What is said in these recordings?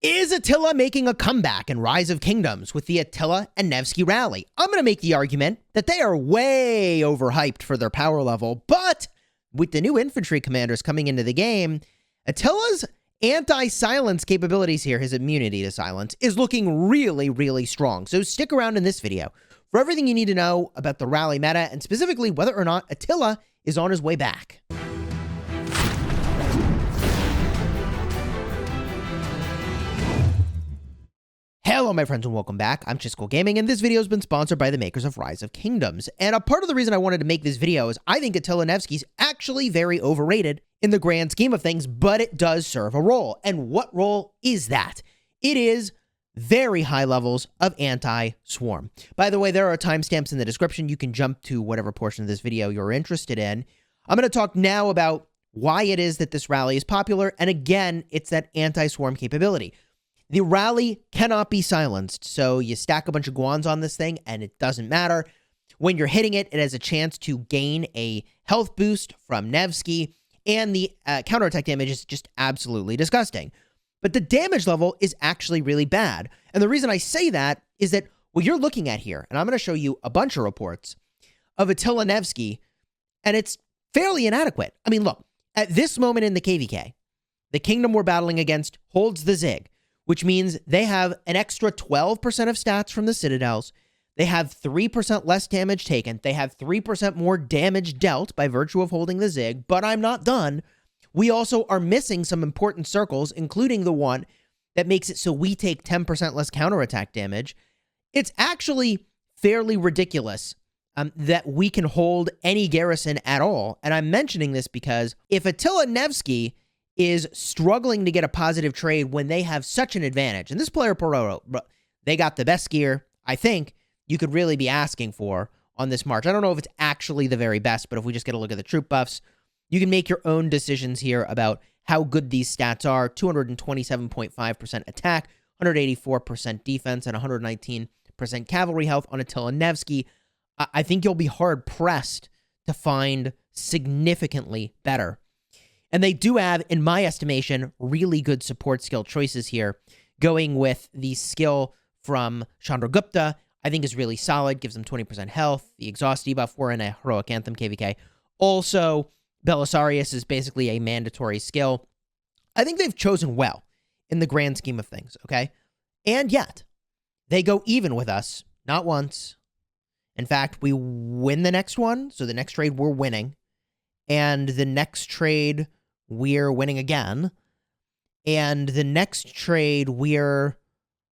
Is Attila making a comeback in Rise of Kingdoms with the Attila and Nevsky rally? I'm going to make the argument that they are way overhyped for their power level, but with the new infantry commanders coming into the game, Attila's anti-silence capabilities here, his immunity to silence, is looking really, really strong. So stick around in this video for everything you need to know about the rally meta and specifically whether or not Attila is on his way back. Hello, my friends, and welcome back. I'm Chisgule Gaming, and this video has been sponsored by the makers of Rise of Kingdoms. And a part of the reason I wanted to make this video is I think Attila Nevsky's actually very overrated in the grand scheme of things, but it does serve a role. And what role is that? It is very high levels of anti-swarm. By the way, there are timestamps in the description. You can jump to whatever portion of this video you're interested in. I'm going to talk now about why it is that this rally is popular. And again, it's that anti-swarm capability. The rally cannot be silenced, so you stack a bunch of guans on this thing, and it doesn't matter. When you're hitting it, it has a chance to gain a health boost from Nevsky, and the counterattack damage is just absolutely disgusting. But the damage level is actually really bad. And the reason I say that is that what you're looking at here, and I'm going to show you a bunch of reports of Attila Nevsky, and it's fairly inadequate. I mean, look, at this moment in the KVK, the kingdom we're battling against holds the Zig, which means they have an extra 12% of stats from the citadels. They have 3% less damage taken. They have 3% more damage dealt by virtue of holding the Zig, but I'm not done. We also are missing some important circles, including the one that makes it so we take 10% less counterattack damage. It's actually fairly ridiculous that we can hold any garrison at all. And I'm mentioning this because if Attila Nevsky is struggling to get a positive trade when they have such an advantage. And this player, Peroro, they got the best gear, I think, you could really be asking for on this march. I don't know if it's actually the very best, but if we just get a look at the troop buffs, you can make your own decisions here about how good these stats are. 227.5% attack, 184% defense, and 119% cavalry health on Attila Nevsky. I think you'll be hard-pressed to find significantly better. And they do have, in my estimation, really good support skill choices here. Going with the skill from Chandragupta, I think is really solid, gives them 20% health. The exhaust debuff, we're in a Heroic Anthem KVK. Also, Belisarius is basically a mandatory skill. I think they've chosen well in the grand scheme of things, okay? And yet, they go even with us, not once. In fact, we win the next one, so the next trade we're winning. And the next trade we're winning again. And the next trade, we're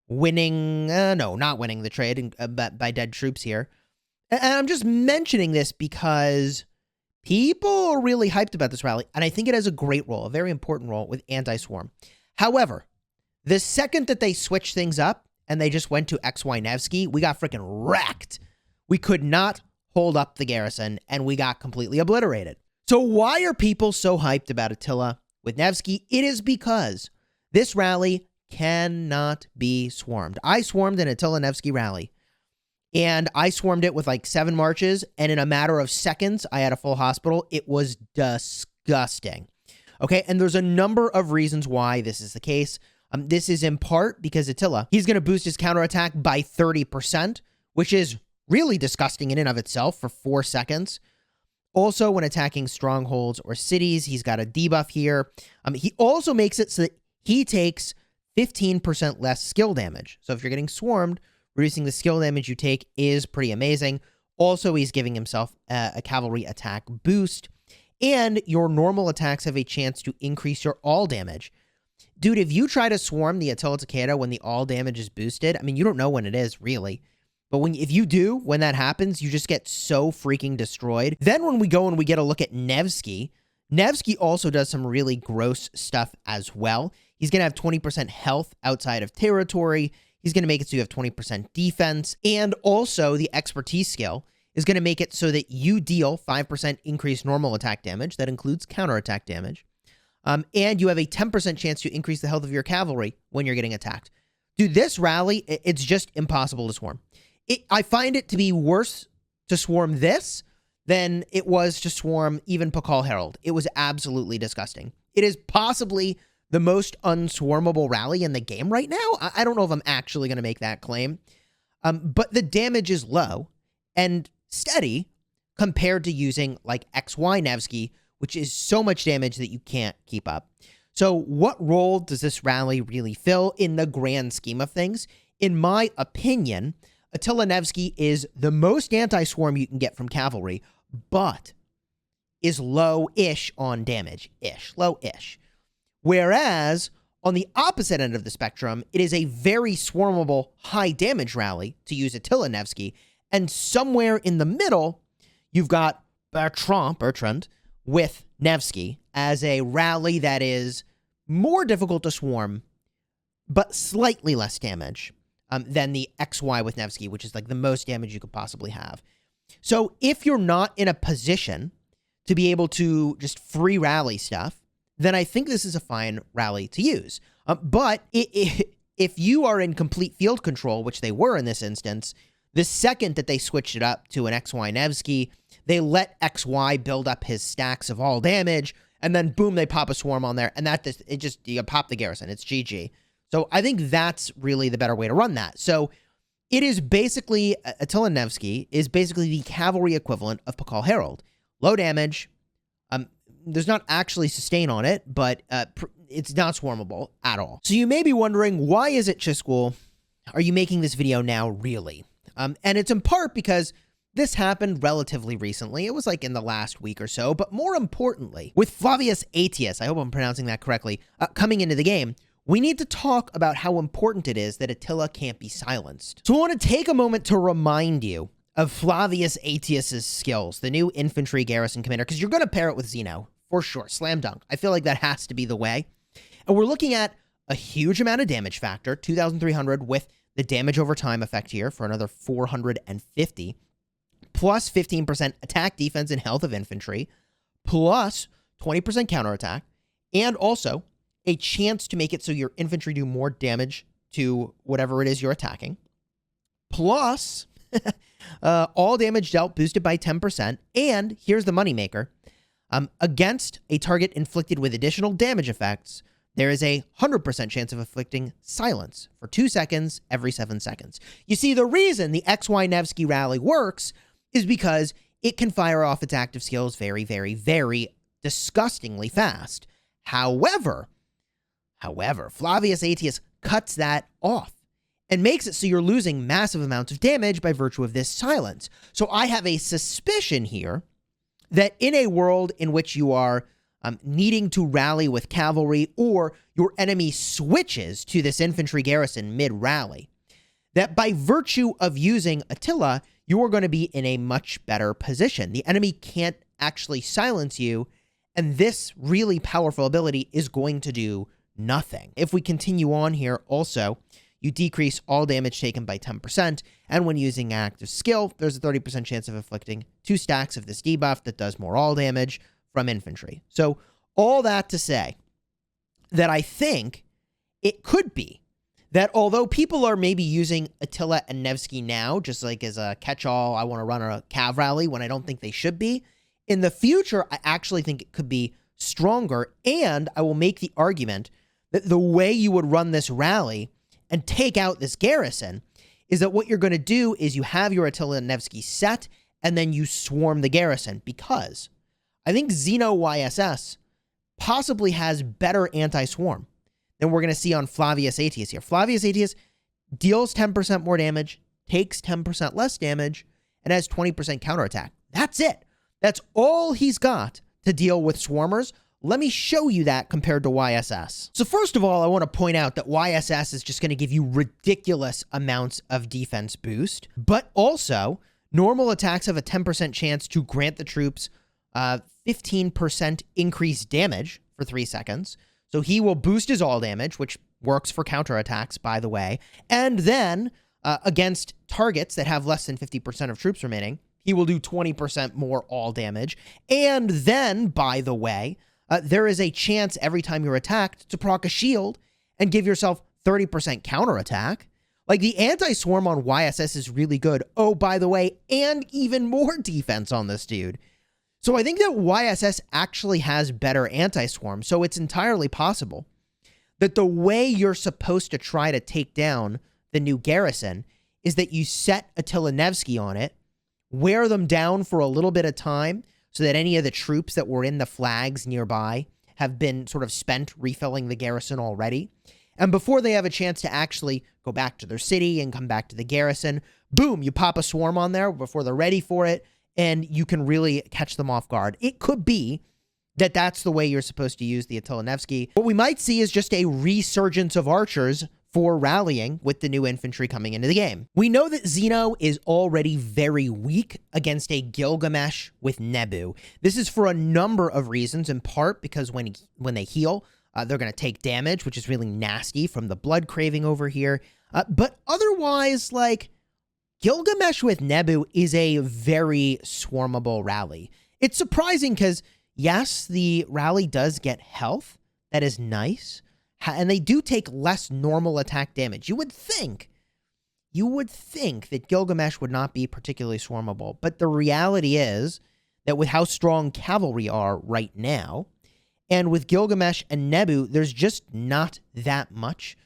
winning... no, not winning the trade by dead troops here. And I'm just mentioning this because people are really hyped about this rally. And I think it has a great role, a very important role with anti-swarm. However, the second that they switch things up and they just went to XY Nevsky, we got freaking wrecked. We could not hold up the garrison, and we got completely obliterated. So why are people so hyped about Attila with Nevsky? It is because this rally cannot be swarmed. I swarmed an Attila Nevsky rally, and I swarmed it with like 7 marches, and in a matter of seconds, I had a full hospital. It was disgusting. Okay, and there's a number of reasons why this is the case. This is in part because Attila, he's going to boost his counterattack by 30%, which is really disgusting in and of itself for 4 seconds. Also, when attacking strongholds or cities, he's got a debuff here. He also makes it so that he takes 15% less skill damage. So if you're getting swarmed, reducing the skill damage you take is pretty amazing. Also, he's giving himself a cavalry attack boost. And your normal attacks have a chance to increase your all damage. Dude, if you try to swarm the Attila Takeda when the all damage is boosted, I mean, you don't know when it is, really. But if you do, when that happens, you just get so freaking destroyed. Then when we go and we get a look at Nevsky, Nevsky also does some really gross stuff as well. He's going to have 20% health outside of territory. He's going to make it so you have 20% defense. And also the expertise skill is going to make it so that you deal 5% increased normal attack damage. That includes counterattack damage. And you have a 10% chance to increase the health of your cavalry when you're getting attacked. Dude, this rally, it's just impossible to swarm. I find it to be worse to swarm this than it was to swarm even Pakal Herald. It was absolutely disgusting. It is possibly the most unswarmable rally in the game right now. I don't know if I'm actually going to make that claim. But the damage is low and steady compared to using like XY Nevsky, which is so much damage that you can't keep up. So what role does this rally really fill in the grand scheme of things? In my opinion, Attila Nevsky is the most anti-swarm you can get from cavalry, but is low-ish on damage. Low-ish. Whereas, on the opposite end of the spectrum, it is a very swarmable, high-damage rally, to use Attila Nevsky, and somewhere in the middle, you've got Bertrand with Nevsky as a rally that is more difficult to swarm, but slightly less damage than the XY with Nevsky, which is like the most damage you could possibly have. So if you're not in a position to be able to just free rally stuff, then I think this is a fine rally to use. But if you are in complete field control, which they were in this instance, the second that they switched it up to an XY Nevsky, they let XY build up his stacks of all damage, and then boom, they pop a swarm on there, and you pop the garrison. It's GG. So I think that's really the better way to run that. So it is basically, Attila Nevsky is basically the cavalry equivalent of Pakal Herald. Low damage. There's not actually sustain on it, but it's not swarmable at all. So you may be wondering, why is it, Chisgule, are you making this video now, really? And it's in part because this happened relatively recently. It was like in the last week or so, but more importantly, with Flavius Aetius, I hope I'm pronouncing that correctly, coming into the game, we need to talk about how important it is that Attila can't be silenced. So I want to take a moment to remind you of Flavius Aetius's skills, the new infantry garrison commander, because you're going to pair it with Zeno, for sure, slam dunk. I feel like that has to be the way. And we're looking at a huge amount of damage factor, 2,300 with the damage over time effect here for another 450, plus 15% attack, defense, and health of infantry, plus 20% counterattack, and also a chance to make it so your infantry do more damage to whatever it is you're attacking, plus all damage dealt boosted by 10%, and here's the moneymaker, against a target inflicted with additional damage effects, there is a 100% chance of inflicting silence for 2 seconds every 7 seconds. You see, the reason the XY Nevsky rally works is because it can fire off its active skills very, very, very disgustingly fast. However, Flavius Aetius cuts that off and makes it so you're losing massive amounts of damage by virtue of this silence. So I have a suspicion here that in a world in which you are needing to rally with cavalry, or your enemy switches to this infantry garrison mid-rally, that by virtue of using Attila, you are going to be in a much better position. The enemy can't actually silence you, and this really powerful ability is going to do nothing. If we continue on here, also, you decrease all damage taken by 10%, and when using active skill, there's a 30% chance of inflicting 2 stacks of this debuff that does more all damage from infantry. So all that to say that I think it could be that although people are maybe using Attila and Nevsky now, just like as a catch-all, I want to run a cav rally when I don't think they should be, in the future, I actually think it could be stronger, and I will make the argument that the way you would run this rally and take out this garrison is that what you're going to do is you have your Attila and Nevsky set, and then you swarm the garrison, because I think Zeno YSS possibly has better anti-swarm than we're going to see on Flavius Aetius here. Flavius Aetius deals 10% more damage, takes 10% less damage, and has 20% counterattack. That's it. That's all he's got to deal with swarmers. Let me show you that compared to YSS. So first of all, I want to point out that YSS is just going to give you ridiculous amounts of defense boost, but also normal attacks have a 10% chance to grant the troops 15% increased damage for 3 seconds. So he will boost his all damage, which works for counterattacks, by the way. And then against targets that have less than 50% of troops remaining, he will do 20% more all damage. And then, by the way, there is a chance every time you're attacked to proc a shield and give yourself 30% counterattack. Like, the anti-swarm on YSS is really good. Oh, by the way, and even more defense on this dude. So I think that YSS actually has better anti-swarm, so it's entirely possible that the way you're supposed to try to take down the new garrison is that you set Attila Nevsky on it, wear them down for a little bit of time so that any of the troops that were in the flags nearby have been sort of spent refilling the garrison already. And before they have a chance to actually go back to their city and come back to the garrison, boom, you pop a swarm on there before they're ready for it, and you can really catch them off guard. It could be that that's the way you're supposed to use the Attila Nevsky. What we might see is just a resurgence of archers for rallying with the new infantry coming into the game. We know that Zeno is already very weak against a Gilgamesh with Nebu. This is for a number of reasons, in part because when they heal, they're going to take damage, which is really nasty from the blood craving over here. But otherwise, like, Gilgamesh with Nebu is a very swarmable rally. It's surprising because, yes, the rally does get health. That is nice. And they do take less normal attack damage. You would think that Gilgamesh would not be particularly swarmable. But the reality is that with how strong cavalry are right now, and with Gilgamesh and Nebu, there's just not that much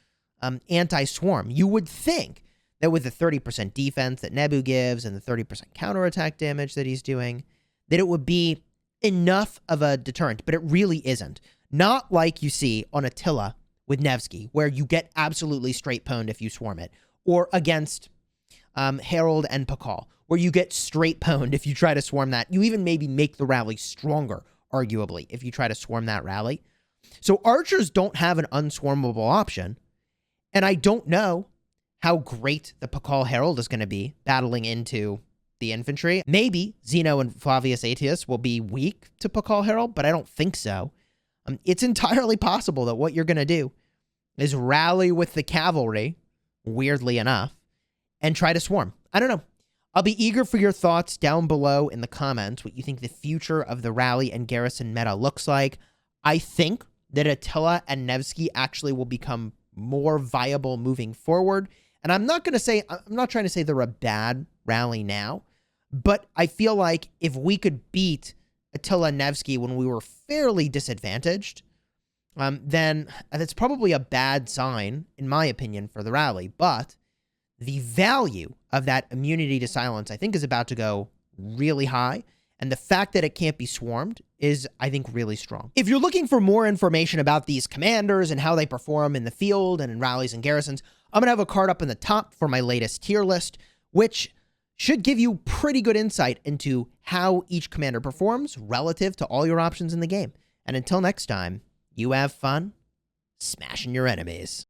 anti-swarm. You would think that with the 30% defense that Nebu gives and the 30% counterattack damage that he's doing, that it would be enough of a deterrent, but it really isn't. Not like you see on Attila with Nevsky, where you get absolutely straight pwned if you swarm it, or against Harold and Pakal, where you get straight pwned if you try to swarm that. You even maybe make the rally stronger, arguably, if you try to swarm that rally. So archers don't have an unswarmable option, and I don't know how great the Pakal Herald is going to be battling into the infantry. Maybe Zeno and Flavius Aetius will be weak to Pakal Herald, but I don't think so. It's entirely possible that what you're going to do is rally with the cavalry, weirdly enough, and try to swarm. I don't know. I'll be eager for your thoughts down below in the comments, what you think the future of the rally and garrison meta looks like. I think that Attila and Nevsky actually will become more viable moving forward. And I'm not trying to say they're a bad rally now, but I feel like if we could beat Attila Nevsky when we were fairly disadvantaged, then that's probably a bad sign, in my opinion, for the rally. But the value of that immunity to silence, I think, is about to go really high. And the fact that it can't be swarmed is, I think, really strong. If you're looking for more information about these commanders and how they perform in the field and in rallies and garrisons, I'm going to have a card up in the top for my latest tier list, which should give you pretty good insight into how each commander performs relative to all your options in the game. And until next time, you have fun smashing your enemies.